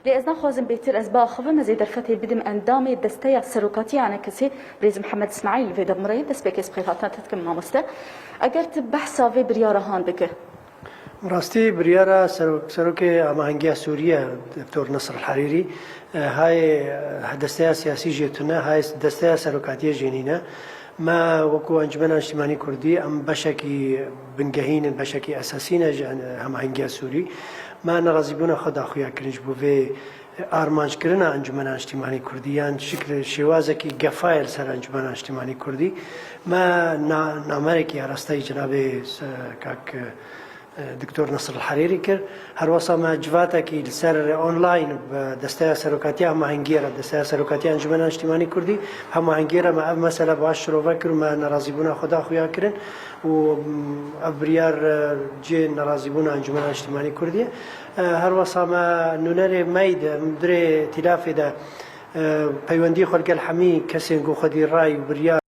لأزنا خوازم بيتر أزباء خفة مزيد الفتي بدم أندامي دستيا سروكاتي عن كسي بريز محمد إسماعيل في دب مريد دس بيكس بخيراتنا تتكم ما مسته أجرت بحثا في بريارة هان بك راستی بريارة سروك آمهنگی سوريا دكتور نصر الحريري هاي دستيا سياسي جيتنا هاي دستيا سروكاتية جنينة ما وكو أنجمن اجتماعي كردي أم بشكي بنجهين بشكي أساسينا آمهنگی سوري ما نرازيبونا خدا خويا كرنج بوفي آرمانج كرنا أنجمن اجتماعي كرديان شكل شوازكي قفايل سر أنجمن اجتماعي كردي ما نامريكي راستي جنابي كاك دكتور نصر الحريري كر هر وصا ما جواتكي لسر اونلاين بدستيا سروكاتيا ما هنجيرا دستيا سروكاتيا انجمن اجتماعي كردي هم هنجيرا ما مثلا باشرو فكر ما نرازيبونا خدا خويا كرن و ابريار جي نرازيبونا انجمن اجتماعي كردي هر وصا ما نونر ميد مدري تلاف ده بيوندي خلق الحمي كسين خدي الراي وبريار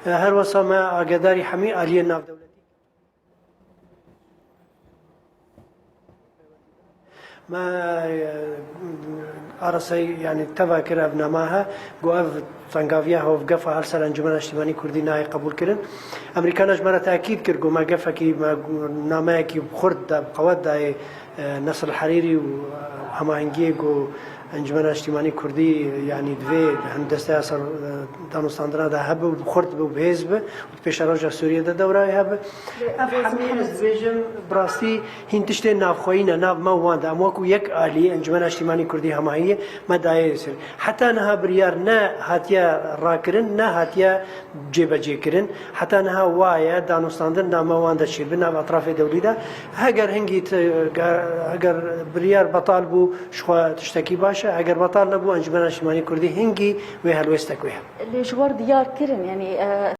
هر وصا ما اقداري حمي آلية ناف دولتي ما أرسي يعني تفكر ابن ماها قاف تنقافيها وقفها هل سر انجمن اجتماعي كردي ناي قبول كرن امريكان اجمرة تاكيد كر ما قفها كي ما ناماكي بخرد بقواد نصر الحريري وهماهنجي انجمن اجتماعي كردي يعني دوي هندسه اثر دانوستاندرا ده هب بخرد بحزب وبيشارجا سوريا ده دوره هب افهمي فيجن براستي هنتشتي نافخوينا ناف ما وان ده اموكو يك الي انجمن اجتماعي كردي هماهي ما داير حتى نها بريار نا هاتيا راكرن نا هاتيا جيبا جيكرن حتى نها وايا دانوستاندر نا ما وان ده شي بنا اطراف دولي ده هاجر هنجيت هاجر بريار بطالبو شخوا تشتكي اگر بطال نبو انجمن اجتماعي كردي هنگي وهالوستك وها اللي جوار ديار كرن يعني